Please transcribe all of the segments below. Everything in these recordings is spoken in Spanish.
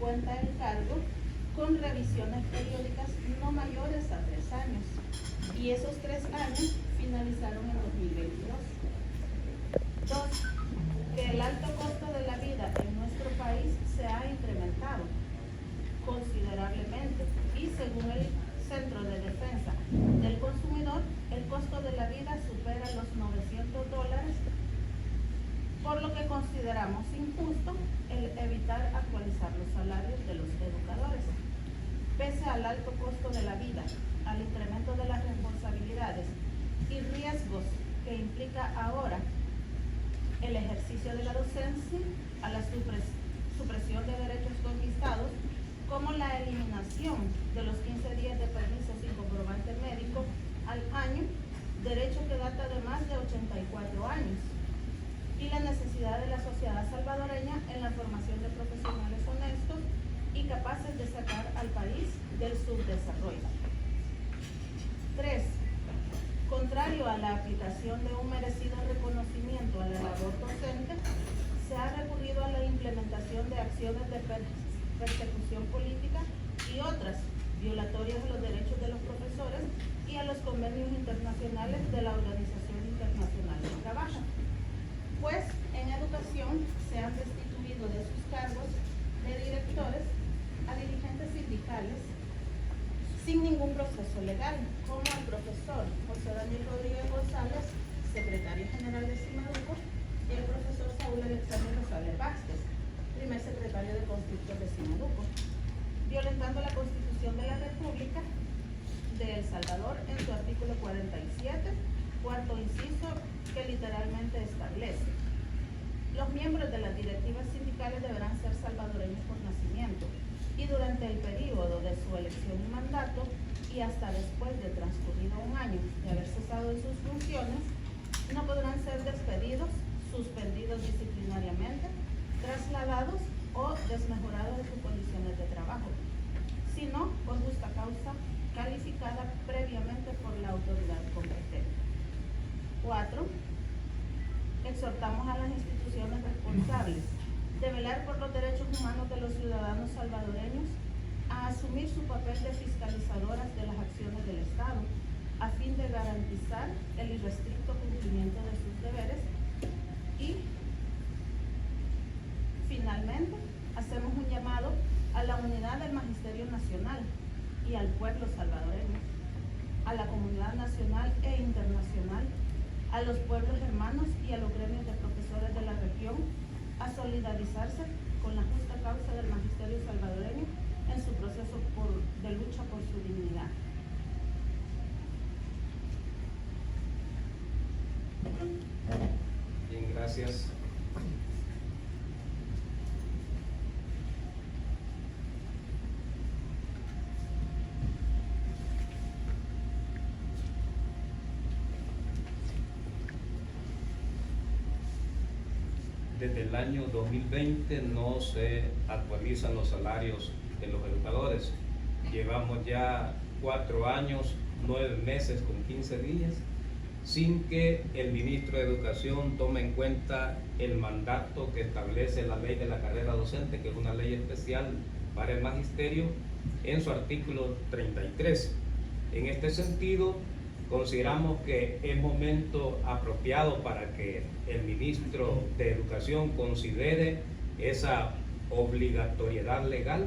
50 encargos con revisiones periódicas no mayores a 3 años. Y esos 3 años finalizaron en 2022. 2. Que el alto costo de la vida en nuestro país se ha incrementado considerablemente y según el Centro de Defensa del Consumidor, el costo de la vida supera los $900, por lo que consideramos injusto el evitar actualizar los salarios de los educadores. Pese al alto costo de la vida, al incremento de las responsabilidades y riesgos que implica ahora el ejercicio de la docencia, a la supresión de derechos conquistados, como la eliminación de los 15 días de permiso sin comprobante médico al año, derecho que data de más de 84 años, y la necesidad de la sociedad salvadoreña en la formación de profesionales honestos y capaces de sacar al país del subdesarrollo. 3. Contrario a la aplicación de un merecido reconocimiento a la labor docente, se ha recurrido a la implementación de acciones de persecución política y otras violatorias de los derechos de los profesores y a los convenios internacionales de la Organización Internacional del Trabajo. Pues en educación se han destituido de sus cargos de directores a dirigentes sindicales sin ningún proceso legal, como el profesor José Daniel Rodríguez González, secretario general de Simaduco, y el profesor Saúl Alexander Rosales Vázquez, primer secretario de Constructor de Simaduco, violentando la Constitución de la República de El Salvador en su artículo 47, cuarto inciso, que literalmente establece: los miembros de las directivas sindicales deberán ser salvadoreños por nacimiento y durante el período de su elección y mandato y hasta después de transcurrido un año de haber cesado en sus funciones, no podrán ser despedidos, suspendidos disciplinariamente, trasladados o desmejorados de sus condiciones de trabajo, sino por justa causa calificada previamente por la autoridad competente. 4. Exhortamos a las instituciones responsables de velar por los derechos humanos de los ciudadanos salvadoreños a asumir su papel de fiscalizadoras de las acciones del Estado a fin de garantizar el irrestricto cumplimiento de sus deberes. Y finalmente hacemos un llamado a la unidad del Magisterio Nacional y al pueblo salvadoreño, a la comunidad nacional e internacional, a los pueblos hermanos y a los gremios de profesores de la región a solidarizarse con la justa causa del magisterio salvadoreño en su proceso de lucha por su dignidad. Bien, gracias. Desde el año 2020 no se actualizan los salarios de los educadores. Llevamos ya 4 años, 9 meses con 15 días, sin que el ministro de Educación tome en cuenta el mandato que establece la ley de la carrera docente, que es una ley especial para el magisterio, en su artículo 33. En este sentido, consideramos que es momento apropiado para que el ministro de Educación considere esa obligatoriedad legal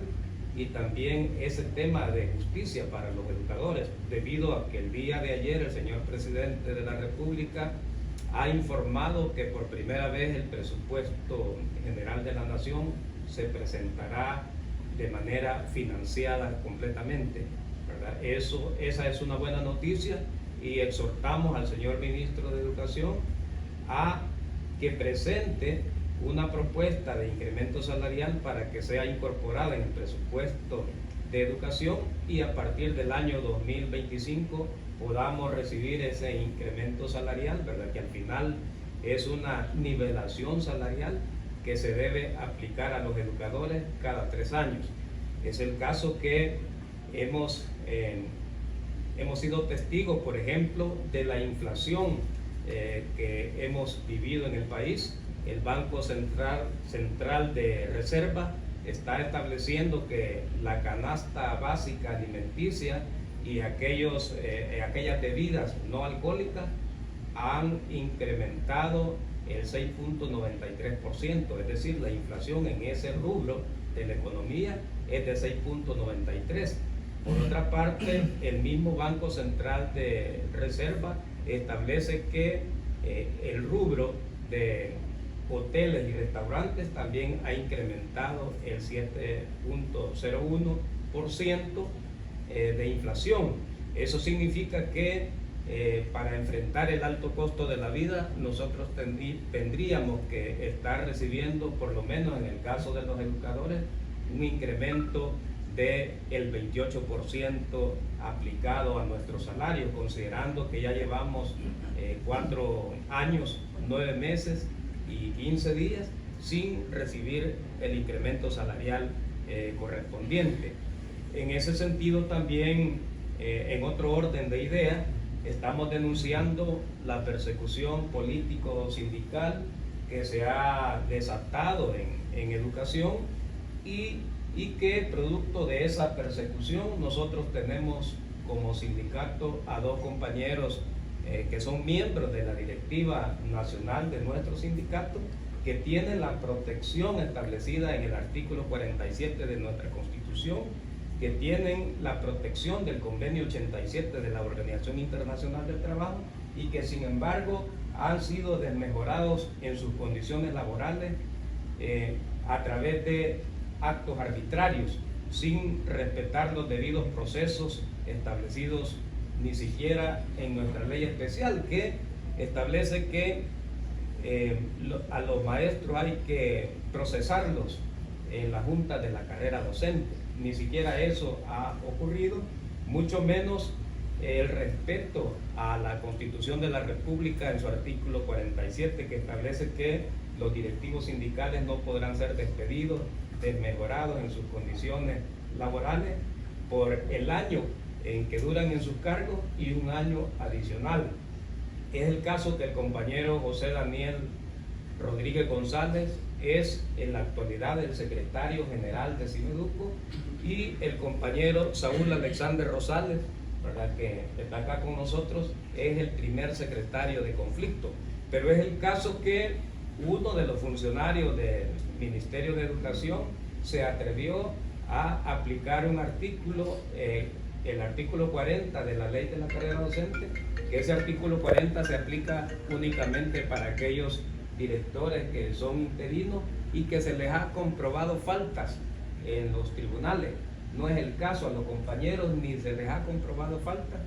y también ese tema de justicia para los educadores, debido a que el día de ayer el señor presidente de la República ha informado que por primera vez el presupuesto general de la Nación se presentará de manera financiada completamente, ¿verdad? Esa es una buena noticia y exhortamos al señor ministro de Educación a que presente una propuesta de incremento salarial para que sea incorporada en el presupuesto de educación y a partir del año 2025 podamos recibir ese incremento salarial, ¿verdad? Que al final es una nivelación salarial que se debe aplicar a los educadores cada 3 años. Es el caso que hemos sido testigos, por ejemplo, de la inflación que hemos vivido en el país. El Banco Central de Reserva está estableciendo que la canasta básica alimenticia y aquellas bebidas no alcohólicas han incrementado el 6.93%, es decir, la inflación en ese rubro de la economía es de 6.93%. Por otra parte, el mismo Banco Central de Reserva establece que el rubro de hoteles y restaurantes también ha incrementado el 7.01% de inflación. Eso significa que para enfrentar el alto costo de la vida, nosotros tendríamos que estar recibiendo, por lo menos en el caso de los educadores, un incremento del 28% aplicado a nuestros salarios, considerando que ya llevamos 4 años, 9 meses y 15 días sin recibir el incremento salarial correspondiente. En ese sentido también, en otro orden de ideas, estamos denunciando la persecución político-sindical que se ha desatado en educación y que producto de esa persecución nosotros tenemos como sindicato a 2 compañeros que son miembros de la directiva nacional de nuestro sindicato, que tienen la protección establecida en el artículo 47 de nuestra Constitución, que tienen la protección del convenio 87 de la Organización Internacional del Trabajo y que sin embargo han sido desmejorados en sus condiciones laborales a través de actos arbitrarios, sin respetar los debidos procesos establecidos ni siquiera en nuestra ley especial, que establece que a los maestros hay que procesarlos en la junta de la carrera docente. Ni siquiera eso ha ocurrido, mucho menos el respeto a la Constitución de la República en su artículo 47, que establece que los directivos sindicales no podrán ser despedidos, desmejorados en sus condiciones laborales por el año en que duran en sus cargos y un año adicional. Es el caso que el compañero José Daniel Rodríguez González es en la actualidad el secretario general de Cimeduco, y el compañero Saúl Alexander Rosales, ¿verdad?, que está acá con nosotros, es el primer secretario de conflicto. Pero es el caso que uno de los funcionarios del Ministerio de Educación se atrevió a aplicar un artículo, el artículo 40 de la ley de la carrera docente, que ese artículo 40 se aplica únicamente para aquellos directores que son interinos y que se les ha comprobado faltas en los tribunales. No es el caso a los compañeros, ni se les ha comprobado faltas,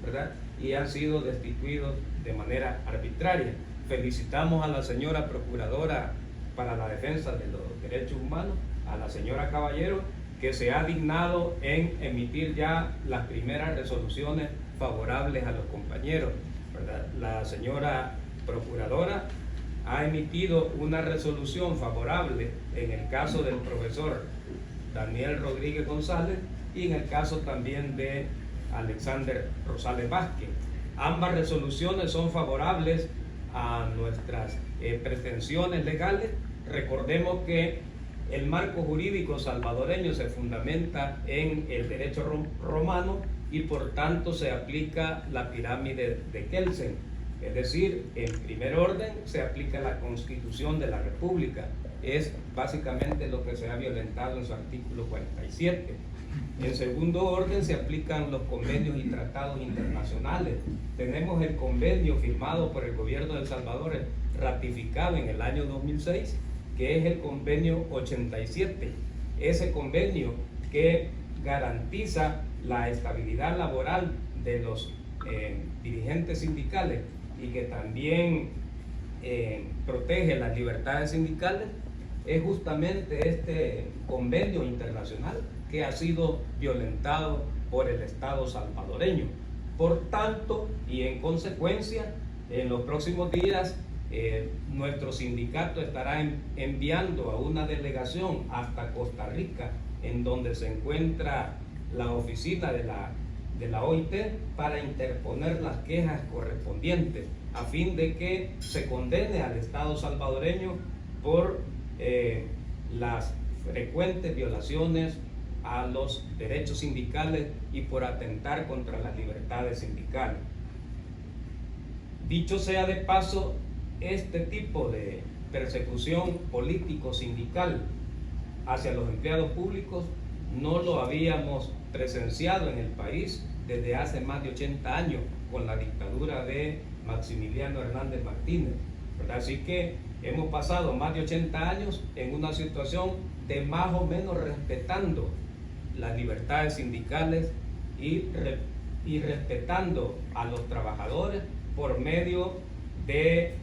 ¿verdad?, y han sido destituidos de manera arbitraria. Felicitamos a la señora Procuradora para la Defensa de los Derechos Humanos, a la señora Caballero, que se ha dignado en emitir ya las primeras resoluciones favorables a los compañeros, ¿verdad? La señora Procuradora ha emitido una resolución favorable en el caso del profesor Daniel Rodríguez González y en el caso también de Alexander Rosales Vázquez. Ambas resoluciones son favorables a nuestras pretensiones legales. Recordemos que el marco jurídico salvadoreño se fundamenta en el derecho romano y por tanto se aplica la pirámide de Kelsen. Es decir, en primer orden se aplica la Constitución de la República. Es básicamente lo que se ha violentado en su artículo 47. En segundo orden se aplican los convenios y tratados internacionales. Tenemos el convenio firmado por el gobierno de El Salvador, ratificado en el año 2006, que es el convenio 87. Ese convenio que garantiza la estabilidad laboral de los dirigentes sindicales y que también protege las libertades sindicales, es justamente este convenio internacional que ha sido violentado por el Estado salvadoreño. Por tanto, y en consecuencia, en los próximos días nuestro sindicato estará enviando a una delegación hasta Costa Rica, en donde se encuentra la oficina de la OIT, para interponer las quejas correspondientes a fin de que se condene al Estado salvadoreño por las frecuentes violaciones a los derechos sindicales y por atentar contra las libertades sindicales. Dicho sea de paso, este tipo de persecución político-sindical hacia los empleados públicos no lo habíamos presenciado en el país desde hace más de 80 años con la dictadura de Maximiliano Hernández Martínez, ¿verdad? Así que hemos pasado más de 80 años en una situación de más o menos respetando las libertades sindicales y respetando a los trabajadores por medio de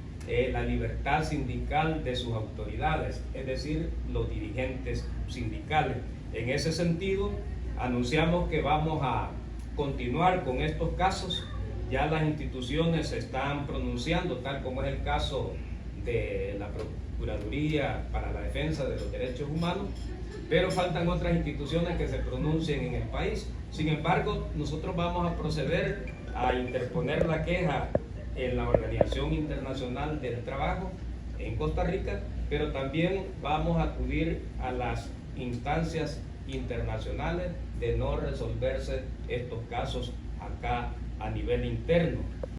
la libertad sindical de sus autoridades, es decir, los dirigentes sindicales. En ese sentido, anunciamos que vamos a continuar con estos casos. Ya las instituciones se están pronunciando, tal como es el caso de la Procuraduría para la Defensa de los Derechos Humanos, pero faltan otras instituciones que se pronuncien en el país. Sin embargo, nosotros vamos a proceder a interponer la queja en la Organización Internacional del Trabajo en Costa Rica, pero también vamos a acudir a las instancias internacionales de no resolverse estos casos acá a nivel interno.